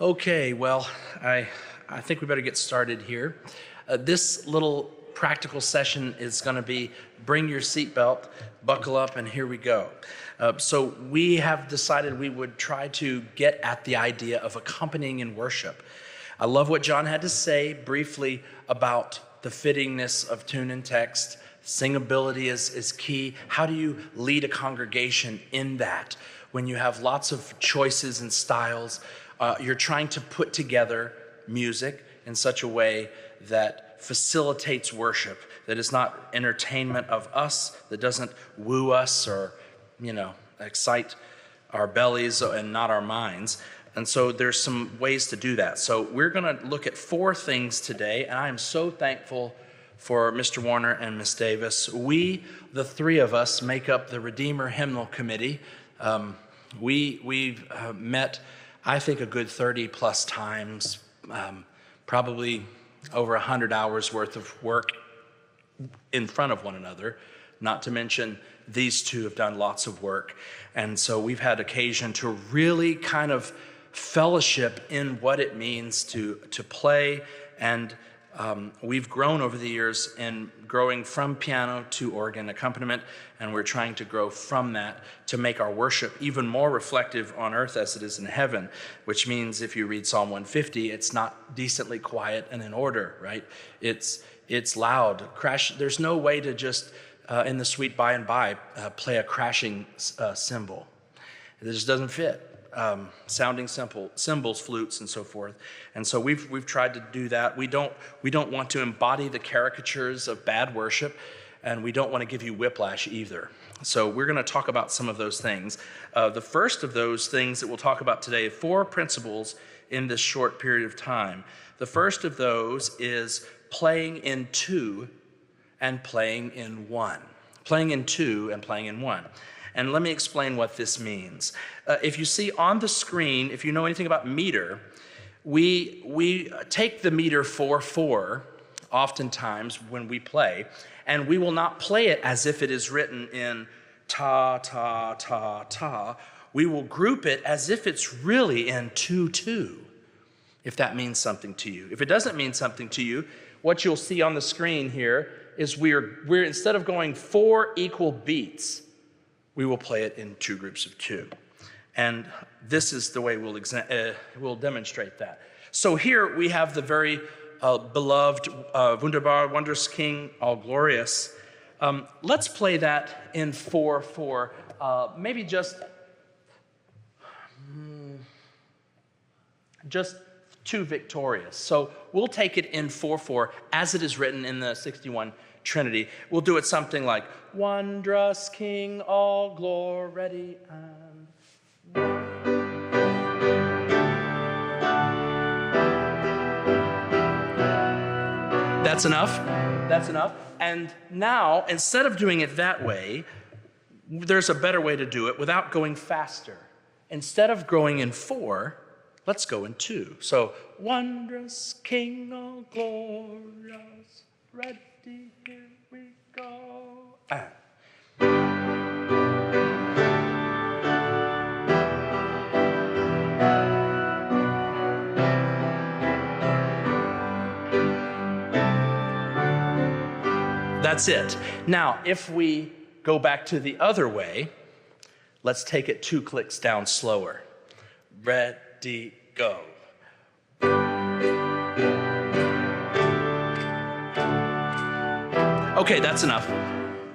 Okay, well, I think we better get started here. This little practical session is going to be bring your seatbelt, buckle up, and here we go. So we have decided we would try to get at the idea of accompanying in worship. I love what John had to say briefly about the fittingness of tune and text. Singability is key. How do you lead a congregation in that when you have lots of choices and styles? You're trying to put together music in such a way that facilitates worship, that is not entertainment of us, that doesn't woo us or, excite our bellies and not our minds. And so there's some ways to do that. So we're going to look at 4 things today, and I am so thankful for Mr. Warner and Miss Davis. We, the 3 of us, make up the Redeemer Hymnal Committee. We've met, I think, a good 30 plus times, probably over 100 hours worth of work in front of one another, not to mention these 2 have done lots of work. And so we've had occasion to really kind of fellowship in what it means to play, and we've grown over the years in growing from piano to organ accompaniment, and we're trying to grow from that to make our worship even more reflective on earth as it is in heaven, which means if you read Psalm 150, it's not decently quiet and in order, right? It's loud. There's no way to just, in the sweet by and by, play a crashing cymbal. It just doesn't fit. Sounding cymbals, flutes, and so forth. And so we've tried to do that. We don't want to embody the caricatures of bad worship, and we don't want to give you whiplash either. So we're going to talk about some of those things. The first of those things that we'll talk about today, 4 principles in this short period of time. The first of those is playing in 2 and playing in 1. Playing in 2 and playing in 1. And let me explain what this means. If you see on the screen, if you know anything about meter, we take the meter 4/4 oftentimes when we play, and we will not play it as if it is written in ta, ta, ta, ta. We will group it as if it's really in 2/2, if that means something to you. If it doesn't mean something to you, what you'll see on the screen here is we're instead of going 4 equal beats, we will play it in 2 groups of 2. And this is the way we'll demonstrate that. So here we have the very beloved Wunderbar, Wondrous King, All Glorious. Let's play that in 4/4, maybe just 2 victorious. So we'll take it in 4/4 as it is written in the 61 Trinity. We'll do it something like, Wondrous King, all glory and That's enough. That's enough. And now, instead of doing it that way, there's a better way to do it without going faster. Instead of going in 4, let's go in 2. So, Wondrous King, all glorious, ready, here we go. That's it. Now, if we go back to the other way, let's take it 2 clicks down slower. Ready, go. Okay, that's enough.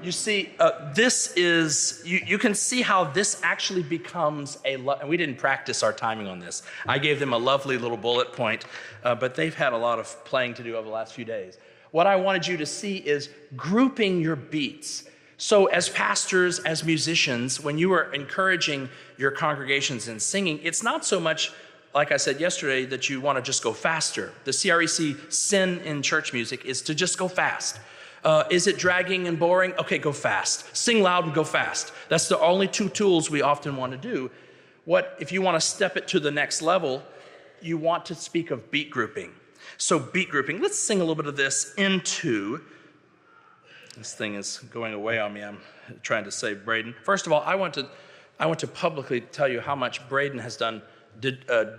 You see, this is, you can see how this actually becomes and we didn't practice our timing on this. I gave them a lovely little bullet point, but they've had a lot of playing to do over the last few days. What I wanted you to see is grouping your beats. So as pastors, as musicians, when you are encouraging your congregations in singing, it's not so much, like I said yesterday, that you want to just go faster. The CREC sin in church music is to just go fast. Is it dragging and boring? Okay, go fast. Sing loud and go fast. That's the only 2 tools we often want to do. If you want to step it to the next level, you want to speak of beat grouping. So beat grouping, let's sing a little bit of this into, this thing is going away on me, I'm trying to save Braden. First of all, I want to publicly tell you how much Braden has done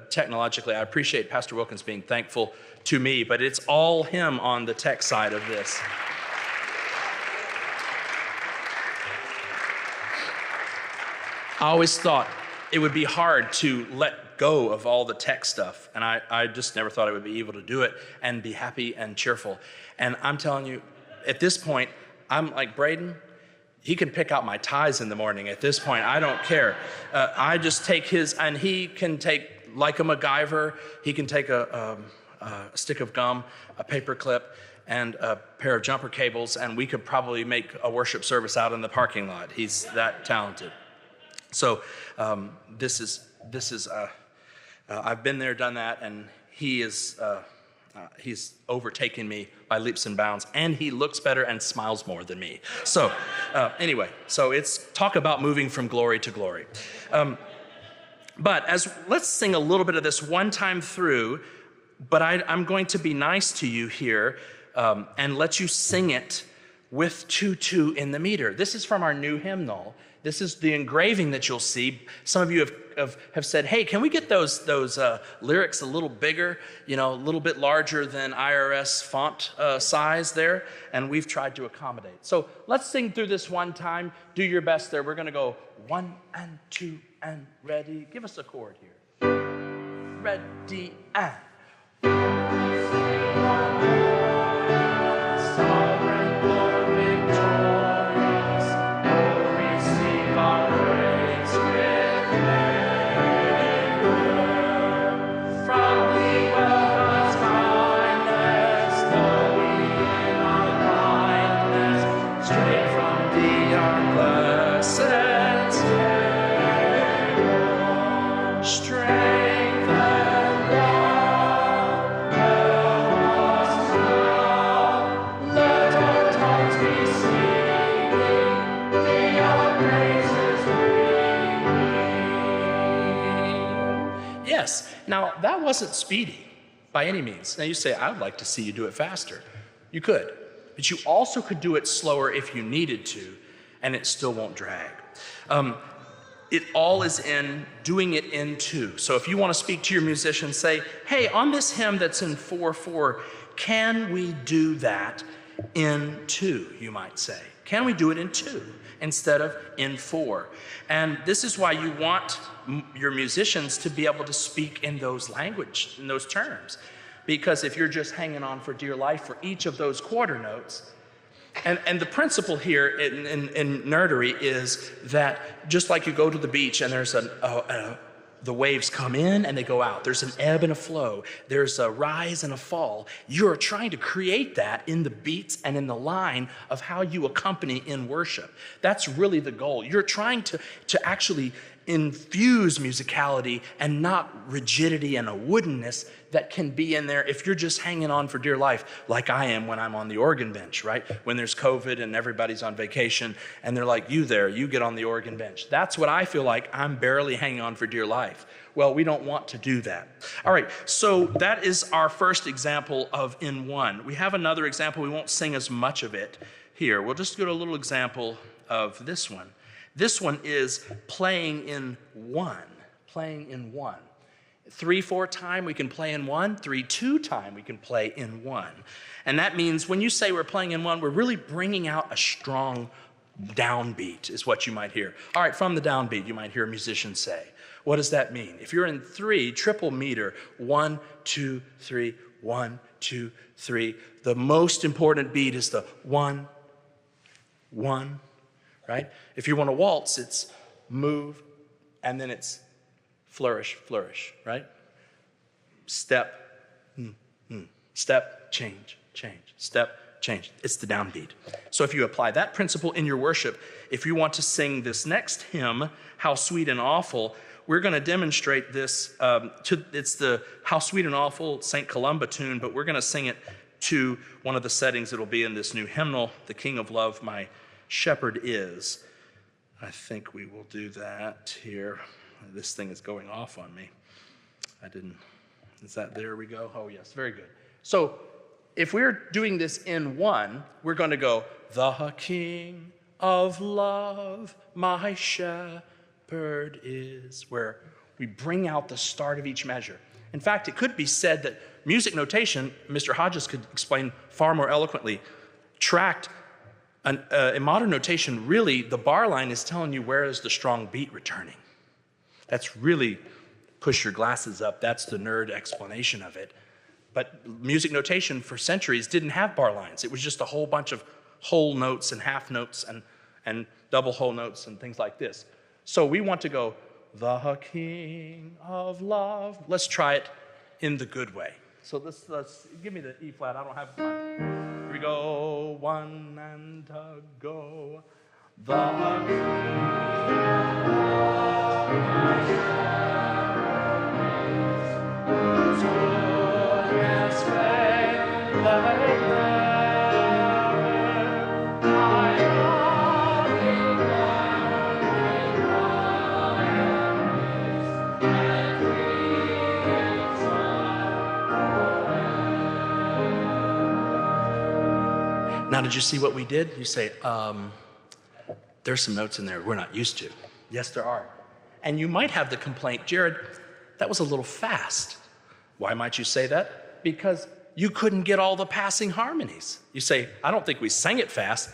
technologically. I appreciate Pastor Wilkins being thankful to me, but it's all him on the tech side of this. I always thought it would be hard to let go of all the tech stuff, and I just never thought I would be able to do it and be happy and cheerful. And I'm telling you, at this point, I'm like Braden. He can pick out my ties in the morning. At this point, I don't care. I just take his, and he can take, like a MacGyver, he can take a stick of gum, a paper clip, and a pair of jumper cables, and we could probably make a worship service out in the parking lot. He's that talented. So I've been there, done that, and he's overtaken me by leaps and bounds, and he looks better and smiles more than me. So anyway, so it's talk about moving from glory to glory. But let's sing a little bit of this one time through, but I'm going to be nice to you here and let you sing it with 2/2 in the meter. This is from our new hymnal. This is the engraving that you'll see. Some of you have said, hey, can we get those lyrics a little bigger, a little bit larger than IRS font size there? And we've tried to accommodate. So let's sing through this one time. Do your best there. We're going to go 1 and 2 and ready. Give us a chord here. Ready and. Now, that wasn't speedy by any means. Now, you say, I would like to see you do it faster. You could, but you also could do it slower if you needed to, and it still won't drag. It all is in doing it in 2. So if you want to speak to your musician, say, hey, on this hymn that's in 4/4, can we do that in 2, you might say. Can we do it in 2 instead of in 4? And this is why you want your musicians to be able to speak in those language, in those terms. Because if you're just hanging on for dear life for each of those quarter notes, and the principle here in nerdery is that just like you go to the beach and there's the waves come in and they go out. There's an ebb and a flow. There's a rise and a fall. You're trying to create that in the beats and in the line of how you accompany in worship. That's really the goal. You're trying to actually infuse musicality and not rigidity and a woodenness that can be in there if you're just hanging on for dear life, like I am when I'm on the organ bench, right? When there's COVID and everybody's on vacation and they're like, you there, you get on the organ bench. That's what I feel like. I'm barely hanging on for dear life. Well, we don't want to do that. All right, so that is our first example of in 1. We have another example. We won't sing as much of it here. We'll just go to a little example of this one. This one is playing in 1, playing in 1. 3/4 time we can play in 1, 3/2 time we can play in 1. And that means when you say we're playing in 1, we're really bringing out a strong downbeat is what you might hear. All right, from the downbeat you might hear a musician say. What does that mean? If you're in 3, triple meter, 1, 2, 3, 1, 2, 3. The most important beat is the 1, 1, right? If you want to waltz, it's move, and then it's flourish, flourish, right? Step, step, change, change, step, change. It's the downbeat. So if you apply that principle in your worship, if you want to sing this next hymn, How Sweet and Awful, we're going to demonstrate this. It's the How Sweet and Awful St. Columba tune, but we're going to sing it to one of the settings that'll be in this new hymnal, The King of Love, My Shepherd Is. I think we will do that here. This thing is going off on me. Is that, there we go? Oh yes, very good. So if we're doing this in 1, we're going to go, the King of Love, my shepherd is, where We bring out the start of each measure. In fact, it could be said that music notation, Mr. Hodges could explain far more eloquently, in modern notation, really, the bar line is telling you where is the strong beat returning. That's really, push your glasses up, that's the nerd explanation of it. But music notation for centuries didn't have bar lines. It was just a whole bunch of whole notes and half notes and double whole notes and things like this. So we want to go, the King of Love. Let's try it in the good way. So let's give me the E flat. I don't have one. Here we go. One and go. The King of Now, did you see what we did? You say, there's some notes in there we're not used to. Yes, there are. And you might have the complaint, Jarrod, that was a little fast. Why might you say that? Because you couldn't get all the passing harmonies. You say, I don't think we sang it fast,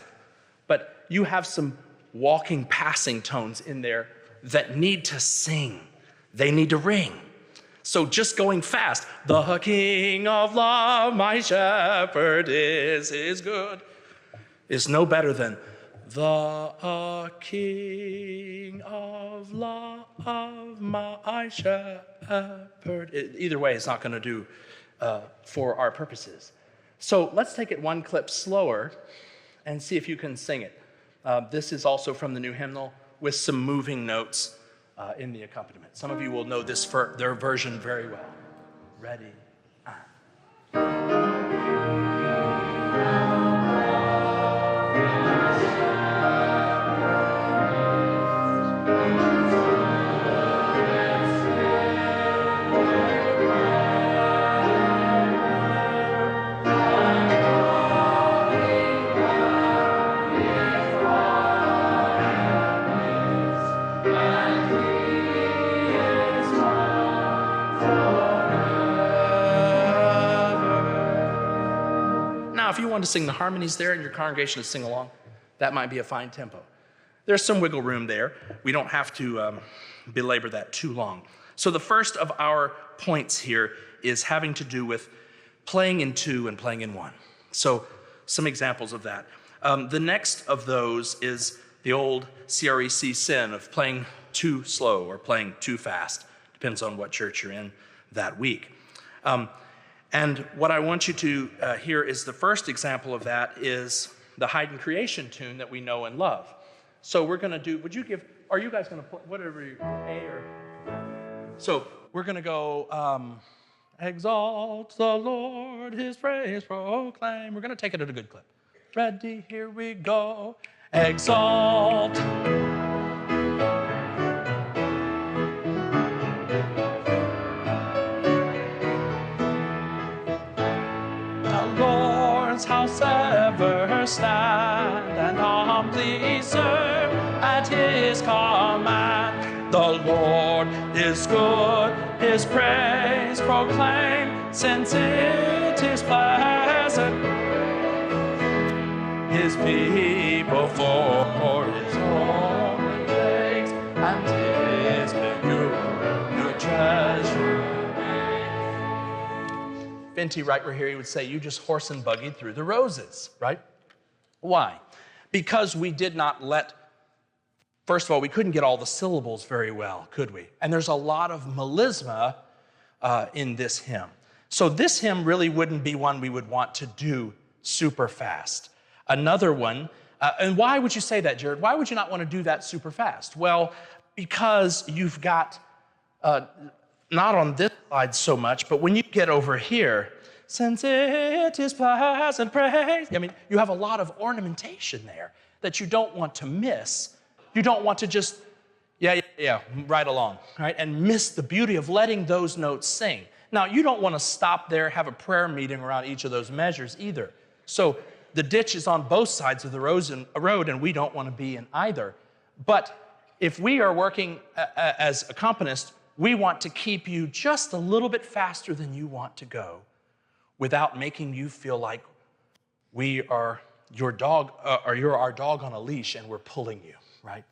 but you have some walking passing tones in there that need to sing. They need to ring. So just going fast, the King of Love, my shepherd is good, is no better than the King of Love, my shepherd. Either way, it's not going to do for our purposes. So let's take it one clip slower and see if you can sing it. This is also from the new hymnal with some moving notes in the accompaniment. Some of you will know their version very well. Ready? If you want to sing the harmonies there and your congregation to sing along, that might be a fine tempo. There's some wiggle room there. We don't have to belabor that too long. So the first of our points here is having to do with playing in two and playing in one. So some examples of that. The next of those is the old CREC sin of playing too slow or playing too fast. Depends on what church you're in that week. And what I want you to hear is the first example of that is the Haydn creation tune that we know and love. So we're going to do, are you guys going to play, whatever, A or? So we're going to go, exalt the Lord, his praise proclaim. We're going to take it at a good clip. Ready, here we go. Exalt. House ever stand and humbly serve at his command. The Lord is good, his praise proclaim, since it is pleasant. His people for his holy place and his peculiar treasure. Benty right here, he would say, you just horse and buggied through the roses, right? Why? Because we did not first of all, we couldn't get all the syllables very well, could we? And there's a lot of melisma in this hymn. So this hymn really wouldn't be one we would want to do super fast. Another one, and why would you say that, Jarrod? Why would you not want to do that super fast? Well, because you've got, not on this side so much, but when you get over here, since it is pleasant praise, I mean, you have a lot of ornamentation there that you don't want to miss. You don't want to just, right along, right? And miss the beauty of letting those notes sing. Now, you don't want to stop there, have a prayer meeting around each of those measures either. So the ditch is on both sides of the road, and we don't want to be in either. But if we are working as accompanists, We want to keep you just a little bit faster than you want to go without making you feel like we are your dog, or you're our dog on a leash and we're pulling you, right?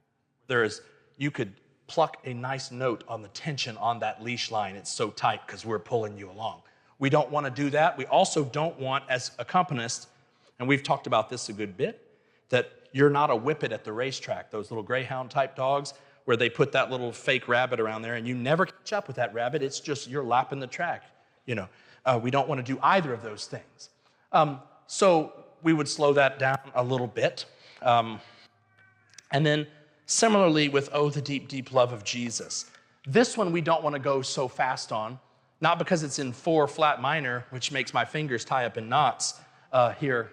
You could pluck a nice note on the tension on that leash line. It's so tight because we're pulling you along. We don't want to do that. We also don't want, as accompanists, and we've talked about this a good bit, that you're not a whippet at the racetrack, those little greyhound type dogs where they put that little fake rabbit around there and you never catch up with that rabbit. It's just you're lapping the track. We don't want to do either of those things. So we would slow that down a little bit. And then similarly with Oh, the Deep, Deep Love of Jesus. This one we don't want to go so fast on, not because it's in 4 flat minor, which makes my fingers tie up in knots here,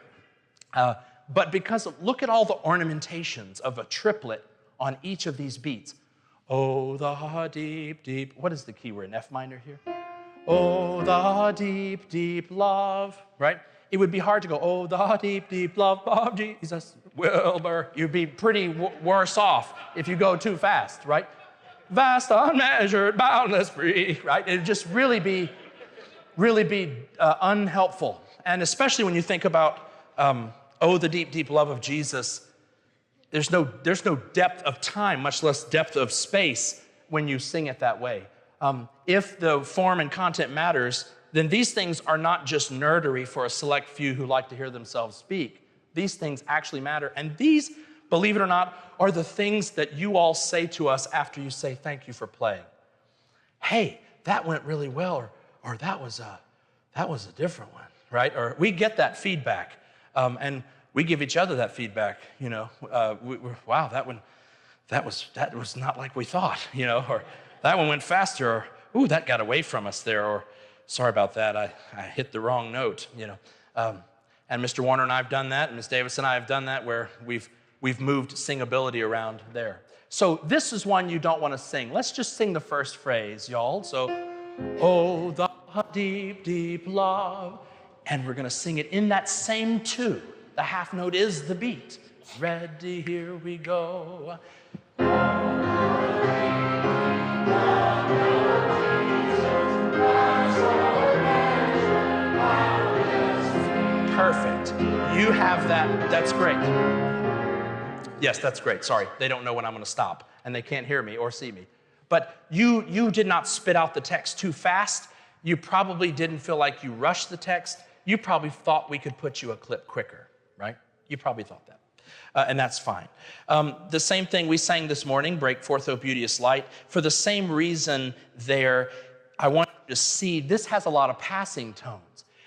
but because look at all the ornamentations of a triplet on each of these beats. Oh, the deep, deep, what is the key? We're in F minor here. Oh, the deep, deep love, right? It would be hard to go, oh, the deep, deep love of Jesus, Wilbur. You'd be pretty worse off if you go too fast, right? Vast, unmeasured, boundless, free, right? It'd just really be unhelpful. And especially when you think about, oh, the deep, deep love of Jesus, there's no depth of time, much less depth of space when you sing it that way. If the form and content matters, then these things are not just nerdery for a select few who like to hear themselves speak. These things actually matter. And these, believe it or not, are the things that you all say to us after you say thank you for playing. Hey, that went really well, or that was a different one, right? Or we get that feedback, and we give each other that feedback. Wow, that was not like we thought, or that one went faster, or ooh, that got away from us there, or sorry about that, I hit the wrong note, And Mr. Warner and I have done that, and Ms. Davis and I have done that, where we've moved singability around there. So this is one you don't want to sing. Let's just sing the first phrase, y'all. So, oh, the deep, deep love. And we're going to sing it in that same two. The half note is the beat. Ready, here we go. Perfect. You have that. That's great. Yes, that's great. Sorry, they don't know when I'm going to stop, and they can't hear me or see me. But you did not spit out the text too fast. You probably didn't feel like you rushed the text. You probably thought we could put you a clip quicker, right? You probably thought that. And that's fine. The same thing we sang this morning, Break Forth, O Beauteous Light. For the same reason there, I want you to see this has a lot of passing tones.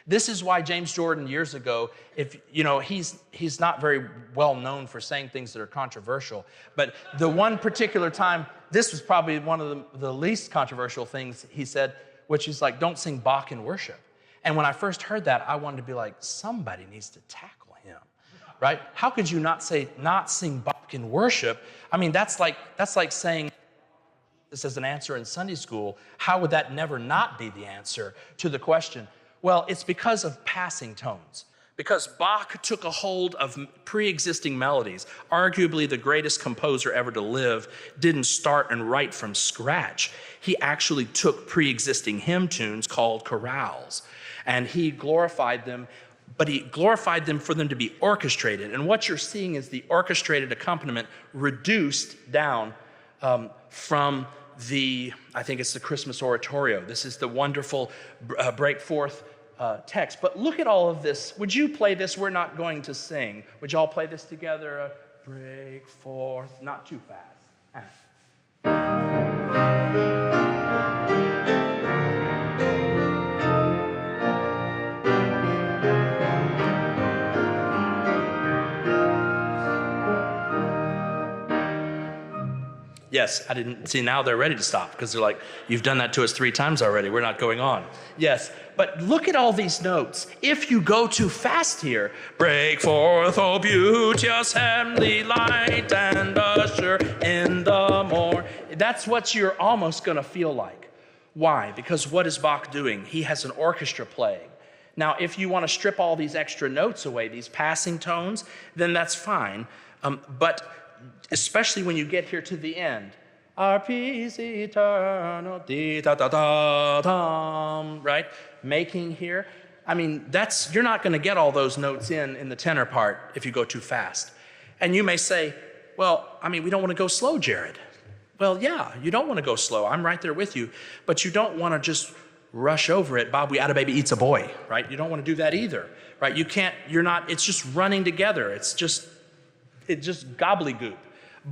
This is why James Jordan years ago, he's not very well known for saying things that are controversial, but the one particular time, this was probably one of the least controversial things he said, which is like, don't sing Bach in worship. And when I first heard that, I wanted to be like, somebody needs to tackle him, right? How could you not sing Bach in worship? I mean, that's like saying this as an answer in Sunday school. How would that never not be the answer to the question? Well, it's because of passing tones. Because Bach took a hold of pre-existing melodies. Arguably the greatest composer ever to live didn't start and write from scratch. He actually took pre-existing hymn tunes called chorales, and he glorified them, but he glorified them for them to be orchestrated. And what you're seeing is the orchestrated accompaniment reduced down from I think it's the Christmas oratorio. This is the wonderful break forth text. But look at all of this. Would you play this? We're not going to sing. Would you all play this together? Break forth, not too fast. Yes, I didn't see. Now they're ready to stop because they're like, you've done that to us 3 times already. We're not going on. Yes, but look at all these notes. If you go too fast here, break forth, O beauteous heavenly light, and usher in the morn. That's what you're almost going to feel like. Why? Because what is Bach doing? He has an orchestra playing. Now, if you want to strip all these extra notes away, these passing tones, then that's fine. But especially when you get here to the end, our peace eternal, dee-da-da-da-dum, right? Making here. I mean, you're not going to get all those notes in the tenor part if you go too fast. And you may say, well, I mean, we don't want to go slow, Jarrod. Well, yeah, you don't want to go slow. I'm right there with you. But you don't want to just rush over it. Bob, we had a baby eats a boy, right? You don't want to do that either, right? It's just running together. It's just gobbledygook.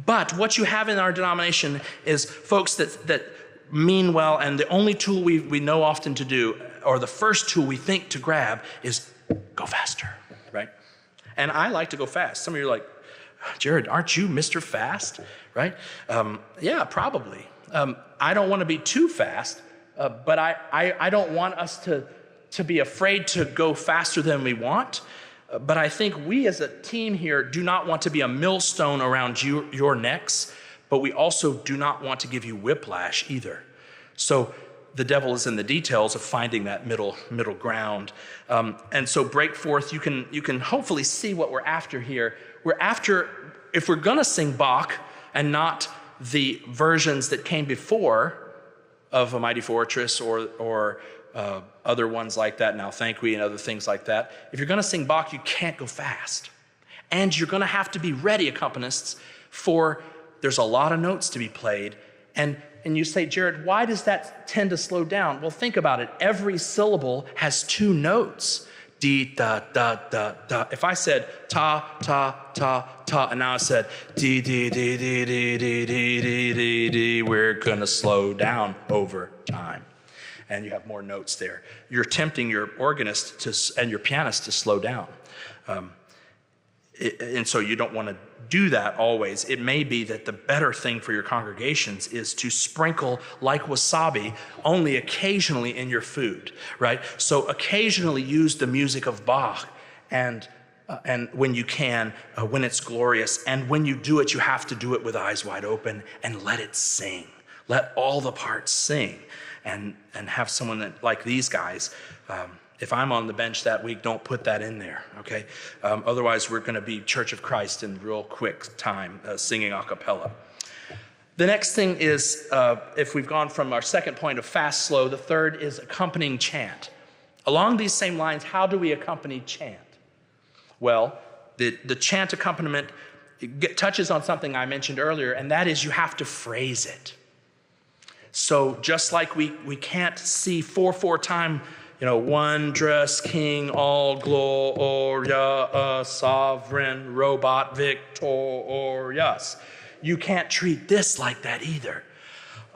But what you have in our denomination is folks that mean well, and the only tool we know often to do, or the first tool we think to grab, is go faster, right? And I like to go fast. Some of you are like, Jarrod, aren't you Mr. Fast, right? Yeah, probably. I don't want to be too fast, but I don't want us to be afraid to go faster than we want. But I think we as a team here do not want to be a millstone around your necks, but we also do not want to give you whiplash either. So the devil is in the details of finding that middle ground. And so break forth, you can hopefully see what we're after here. We're after, if we're gonna sing Bach and not the versions that came before of A Mighty Fortress or other ones like that, Now Thank We and other things like that. If you're gonna sing Bach, you can't go fast. And you're gonna have to be ready, accompanists, there's a lot of notes to be played. And you say, Jarrod, why does that tend to slow down? Well, think about it. Every syllable has 2 notes. D, da, da, da, da. If I said ta, ta, ta, ta, and now I said D, D, D, D, D, D, D, D, D, D, we're gonna slow down over time. And you have more notes there. You're tempting your organist and your pianist to slow down. And so you don't want to do that always. It may be that the better thing for your congregations is to sprinkle, like wasabi, only occasionally in your food, right? So occasionally use the music of Bach and when you can, when it's glorious. And when you do it, you have to do it with eyes wide open and let it sing. Let all the parts sing. And have someone like these guys. If I'm on the bench that week, don't put that in there, okay? Otherwise, we're going to be Church of Christ in real quick time, singing a cappella. The next thing is, if we've gone from our second point of fast, slow, the third is accompanying chant. Along these same lines, how do we accompany chant? Well, the chant accompaniment touches on something I mentioned earlier, and that is you have to phrase it. So just like we can't see 4/4 time, wondrous King, all gloria, sovereign, robot, victorious. You can't treat this like that either.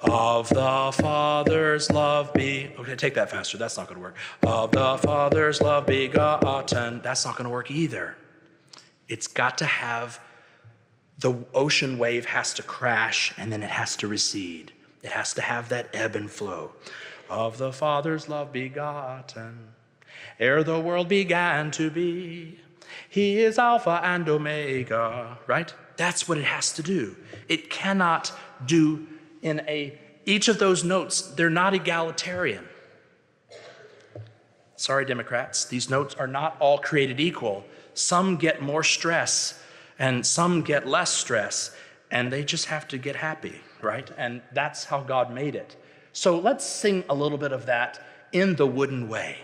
Of the Father's love okay, take that faster, that's not gonna work. Of the Father's love begotten, that's not gonna work either. It's got to have, the ocean wave has to crash and then it has to recede. It has to have that ebb and flow. Of the Father's love begotten, ere the world began to be, he is Alpha and Omega, right? That's what it has to do. It cannot do each of those notes, they're not egalitarian. Sorry, Democrats, these notes are not all created equal. Some get more stress and some get less stress, and they just have to get happy, right? And that's how God made it. So let's sing a little bit of that in the wooden way.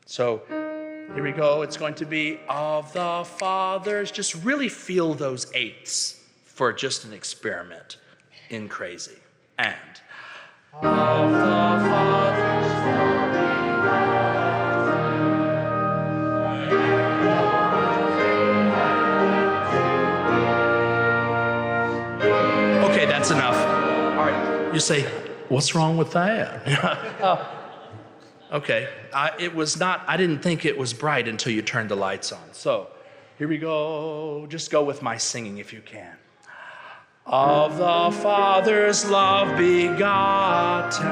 So here we go. It's going to be of the Fathers. Just really feel those eighths for just an experiment in crazy. And of the Father's okay, that's enough. All right, you say, what's wrong with that? Okay, I didn't think it was bright until you turned the lights on. So here we go. Just go with my singing if you can. Of the Father's love begotten,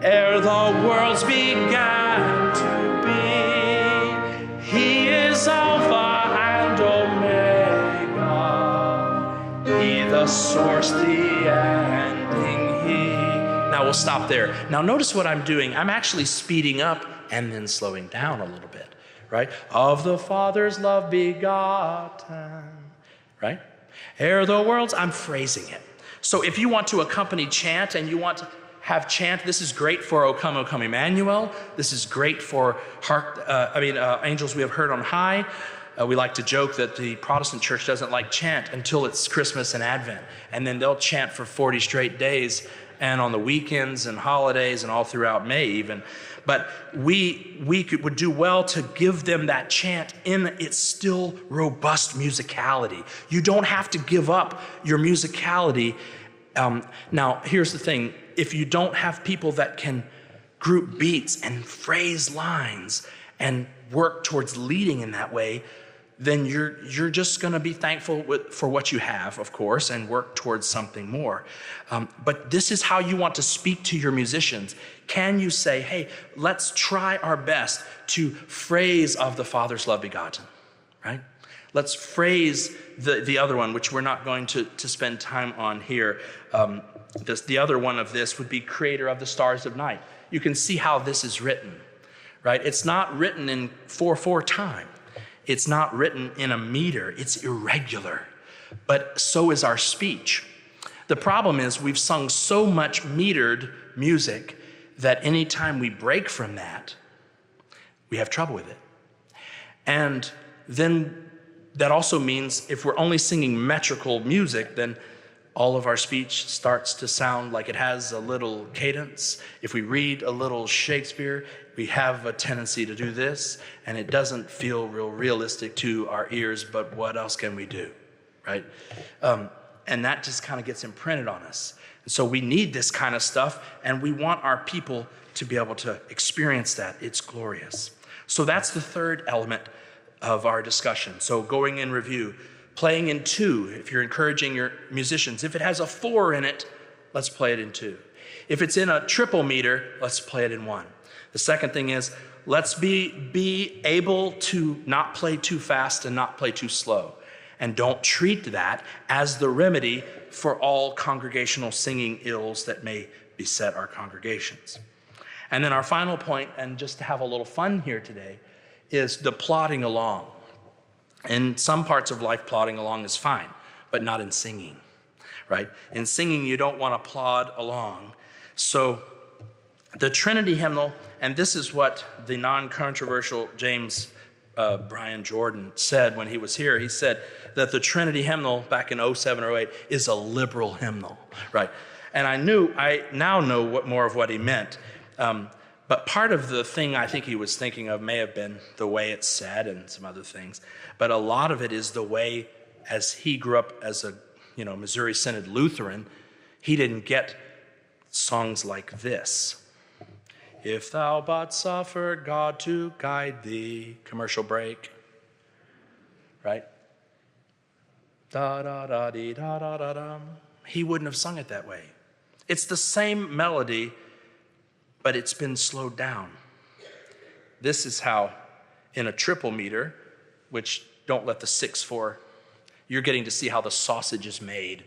ere the worlds began to be, he is Alpha and Omega, he the source, the ending, he. Now we'll stop there. Now notice what I'm doing. I'm actually speeding up and then slowing down a little bit, right? Of the Father's love begotten, right? Ere the worlds, I'm phrasing it. So if you want to accompany chant and you want to have chant, this is great for O Come, Emmanuel. This is great for Angels We Have Heard on High. We like to joke that the Protestant church doesn't like chant until it's Christmas and Advent. And then they'll chant for 40 straight days and on the weekends and holidays and all throughout May even. But we would do well to give them that chant in its still robust musicality. You don't have to give up your musicality. Now, here's the thing. If you don't have people that can group beats and phrase lines and work towards leading in that way, then you're just going to be thankful for what you have, of course, and work towards something more. But this is how you want to speak to your musicians. Can you say, hey, let's try our best to phrase of the Father's love begotten, right? Let's phrase the other one, which we're not going to spend time on here. The other one of this would be creator of the stars of night. You can see how this is written, right? It's not written in 4/4 time. It's not written in a meter. It's irregular. But so is our speech. The problem is we've sung so much metered music that anytime we break from that, we have trouble with it. And then that also means if we're only singing metrical music, then all of our speech starts to sound like it has a little cadence. If we read a little Shakespeare, we have a tendency to do this, and it doesn't feel real realistic to our ears, but what else can we do, right? And that just kind of gets imprinted on us. And so we need this kind of stuff, and we want our people to be able to experience that. It's glorious. So that's the third element of our discussion. So going in review, playing in 2, if you're encouraging your musicians. If it has a 4 in it, let's play it in 2. If it's in a triple meter, let's play it in 1. The second thing is, let's be able to not play too fast and not play too slow. And don't treat that as the remedy for all congregational singing ills that may beset our congregations. And then our final point, and just to have a little fun here today, is the plodding along. In some parts of life, plodding along is fine, but not in singing, right? In singing, you don't want to plod along. So the Trinity hymnal, and this is what the non-controversial James Brian Jordan said when he was here. He said that the Trinity hymnal back in 07 or 08 is a liberal hymnal, right? And I now know more of what he meant. But part of the thing I think he was thinking of may have been the way it's said and some other things. But a lot of it is the way, as he grew up as a Missouri Synod Lutheran, he didn't get songs like this. If thou but suffer God to guide thee, commercial break, right? Da da da dee da da da dum. He wouldn't have sung it that way. It's the same melody, but it's been slowed down. This is how, in a triple meter, which don't let the 6/4, you're getting to see how the sausage is made.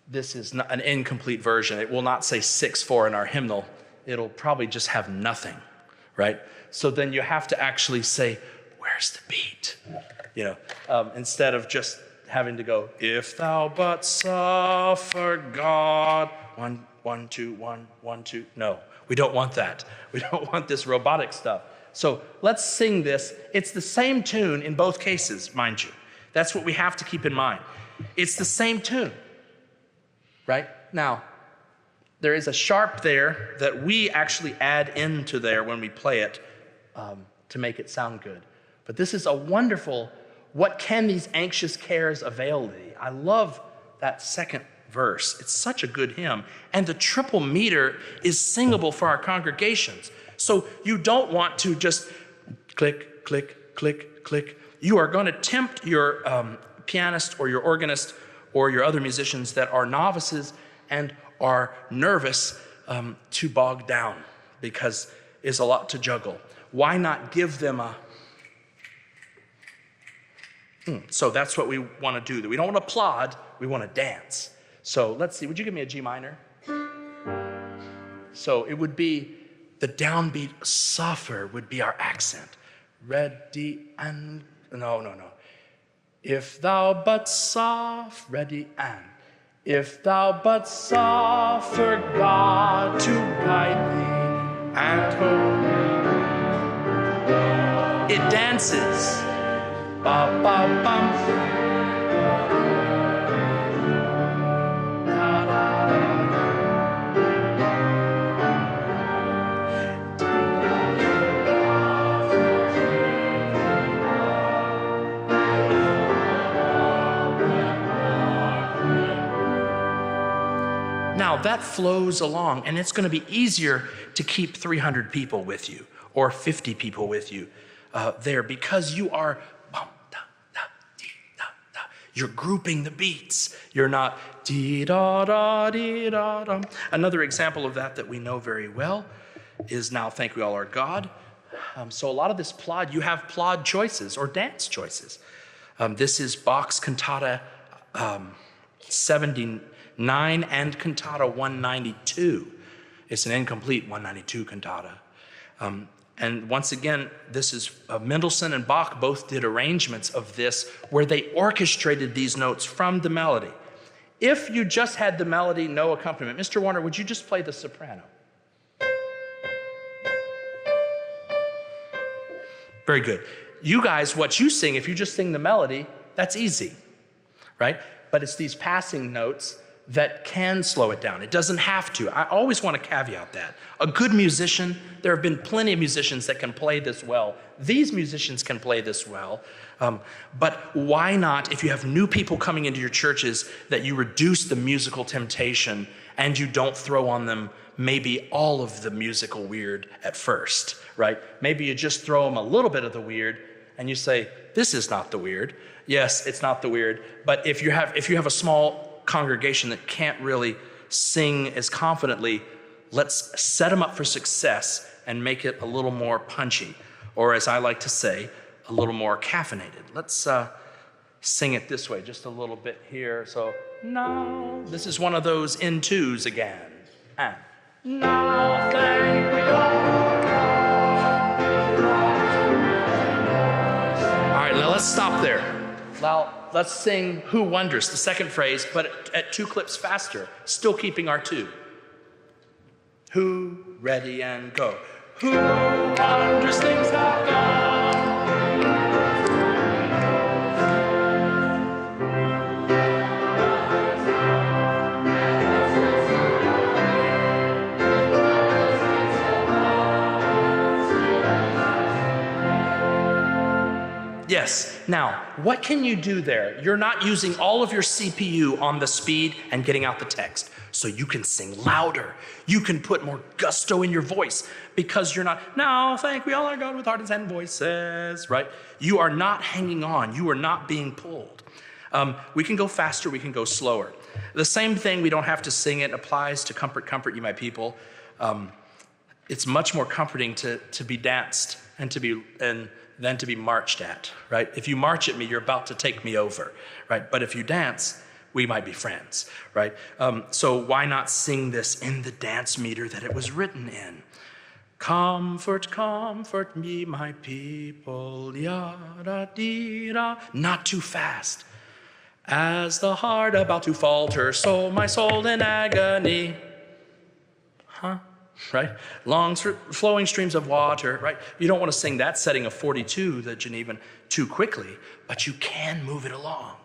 This is not an incomplete version. It will not say 6/4 in our hymnal. It'll probably just have nothing, right? So then you have to actually say, where's the beat? Instead of just having to go, if thou but suffer God, 1, 1, 2, 1, 1, 2. No, we don't want that. We don't want this robotic stuff. So let's sing this. It's the same tune in both cases, mind you. That's what we have to keep in mind. It's the same tune, right? Now, there is a sharp there that we actually add into there when we play it to make it sound good. But this is a wonderful, what can these anxious cares avail thee? I love that second verse. It's such a good hymn. And the triple meter is singable for our congregations. So you don't want to just click, click, click, click. You are going to tempt your pianist or your organist or your other musicians that are novices and are nervous to bog down because it's a lot to juggle. Why not give them a... So that's what we want to do. We don't want to plod, we want to dance. So let's see, would you give me a G minor? So it would be, the downbeat suffer would be our accent. Ready and, no. If thou but soft, ready and. If thou but suffer God to guide thee and hold thee. It dances. Ba, ba, bum. Da, da, da. Now that flows along, and it's going to be easier to keep 300 people with you or 50 people with you there, because you are bum, da, da, dee, da, da. You're grouping the beats. You're not dee da da dee da da. Another example of that we know very well is Now Thank We All Our God. So a lot of this plod, you have plod choices or dance choices. This is Bach's Cantata 79 and Cantata 192. It's an incomplete 192 cantata. And once again, this is Mendelssohn and Bach both did arrangements of this where they orchestrated these notes from the melody. If you just had the melody, no accompaniment, Mr. Warner, would you just play the soprano? Very good. You guys, what you sing, if you just sing the melody, that's easy, right? But it's these passing notes that can slow it down. It doesn't have to. I always want to caveat that. A good musician, there have been plenty of musicians that can play this well. These musicians can play this well. But why not, if you have new people coming into your churches, that you reduce the musical temptation and you don't throw on them maybe all of the musical weird at first, right? Maybe you just throw them a little bit of the weird and you say, this is not the weird. Yes, it's not the weird. But if you have a small congregation that can't really sing as confidently, let's set them up for success and make it a little more punchy, or as I like to say, a little more caffeinated. Let's sing it this way, just a little bit here. So now, this is one of those in twos again. And now thank we all. All right, now let's stop there. Now, let's sing Who Wonders, the second phrase, but at 2 clips faster, still keeping our 2. Who, ready, and go. Who wonders things have done? Yes. Now, what can you do there? You're not using all of your CPU on the speed and getting out the text. So you can sing louder. You can put more gusto in your voice because you're not, now thank we all our God with hearts and voices, right? You are not hanging on. You are not being pulled. We can go faster. We can go slower. The same thing, we don't have to sing it, applies to Comfort You My People. It's much more comforting to be danced and than to be marched at, right? If you march at me, you're about to take me over, right? But if you dance, we might be friends, right? So why not sing this in the dance meter that it was written in? Comfort, comfort me, my people, ya-da-dee-da. Not too fast. As the heart about to falter, so my soul in agony. Right? Long flowing streams of water, right? You don't want to sing that setting of 42, the Genevan, too quickly, but you can move it along.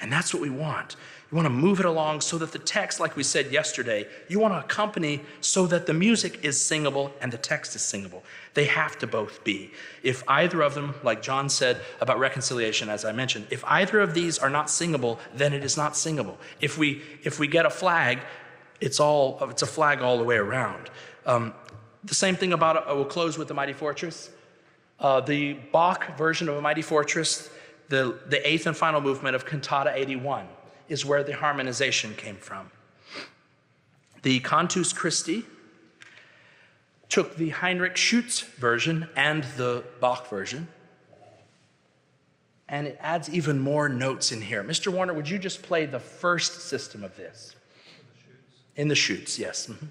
And that's what we want. You want to move it along so that the text, like we said yesterday, you want to accompany so that the music is singable and the text is singable. They have to both be. If either of them, like John said about reconciliation, as I mentioned, if either of these are not singable, then it is not singable. If we get a flag, it's a flag all the way around. The same thing about, we'll close with the Mighty Fortress. The Bach version of A Mighty Fortress, the eighth and final movement of Cantata 81 is where the harmonization came from. The Cantus Christi took the Heinrich Schütz version and the Bach version, and it adds even more notes in here. Mr. Warner, would you just play the first system of this? In the Schütz, yes. Mm-hmm.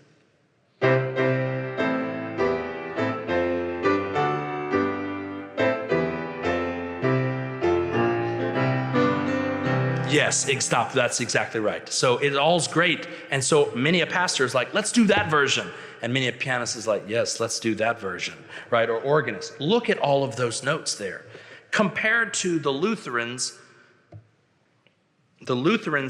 Yes, stop. That's exactly right. So it all's great. And so many a pastor is like, let's do that version. And many a pianist is like, yes, let's do that version, right? Or organist. Look at all of those notes there. Compared to the Lutherans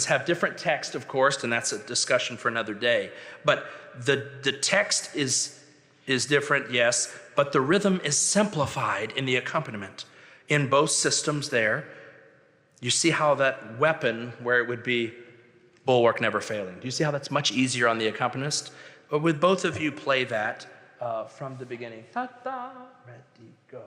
have different text, of course, and that's a discussion for another day. But the text is different, yes, but the rhythm is simplified in the accompaniment. In both systems there, you see how that weapon, where it would be bulwark never failing. Do you see how that's much easier on the accompanist? But with both of you play that from the beginning. Ta-da, ready, go.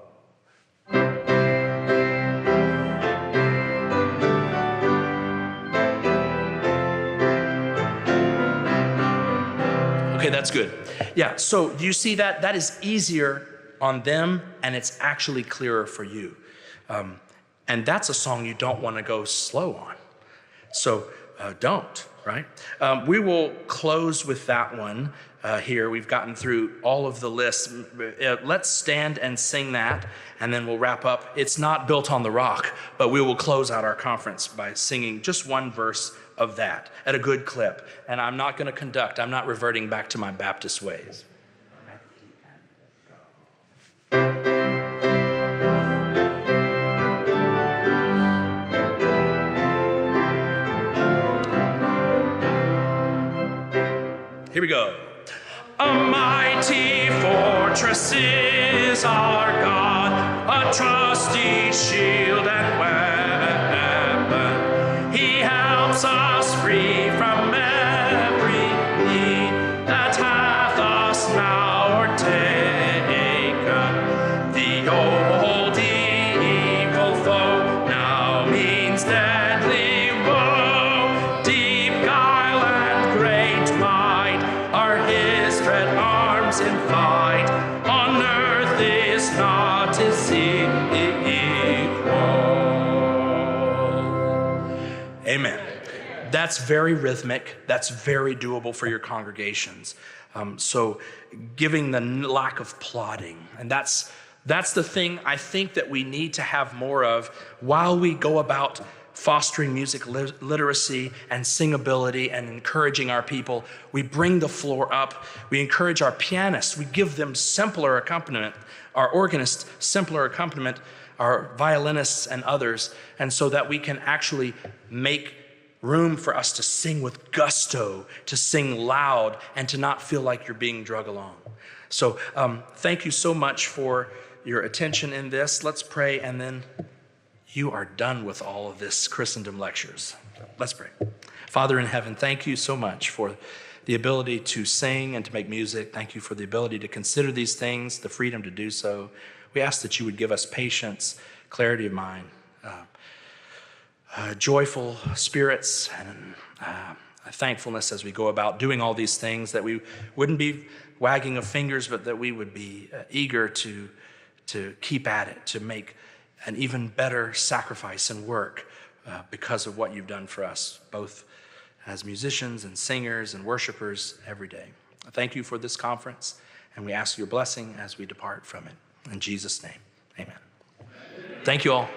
Okay, that's good. Yeah, so do you see that? That is easier on them, and it's actually clearer for you. And that's a song you don't want to go slow on. So don't, right? We will close with that one here. We've gotten through all of the lists. Let's stand and sing that, and then we'll wrap up. It's not built on the rock, but we will close out our conference by singing just one verse of that at a good clip. And I'm not going to conduct. I'm not reverting back to my Baptist ways. Here we go. A mighty fortress is our God, a trusty shield and weapon. He helps us free from every need that hath us now o'ertaken. The old evil foe now means deadly woe. Deep guile and great might are his dread arms in fight. On earth is not his equal. Amen. That's very rhythmic. That's very doable for your congregations. So giving the lack of plodding. And that's the thing I think that we need to have more of while we go about fostering music literacy and singability and encouraging our people. We bring the floor up. We encourage our pianists. We give them simpler accompaniment, our organists simpler accompaniment, our violinists and others, and so that we can actually make room for us to sing with gusto, to sing loud, and to not feel like you're being drug along. So thank you so much for your attention in this. Let's pray, and then you are done with all of this Christendom Lectures. Let's pray. Father in heaven, thank you so much for the ability to sing and to make music. Thank you for the ability to consider these things, the freedom to do so. We ask that you would give us patience, clarity of mind, joyful spirits, and thankfulness as we go about doing all these things, that we wouldn't be wagging of fingers, but that we would be eager to keep at it, to make an even better sacrifice and work because of what you've done for us, both as musicians and singers and worshipers every day. Thank you for this conference, and we ask your blessing as we depart from it. In Jesus' name, amen. Thank you all.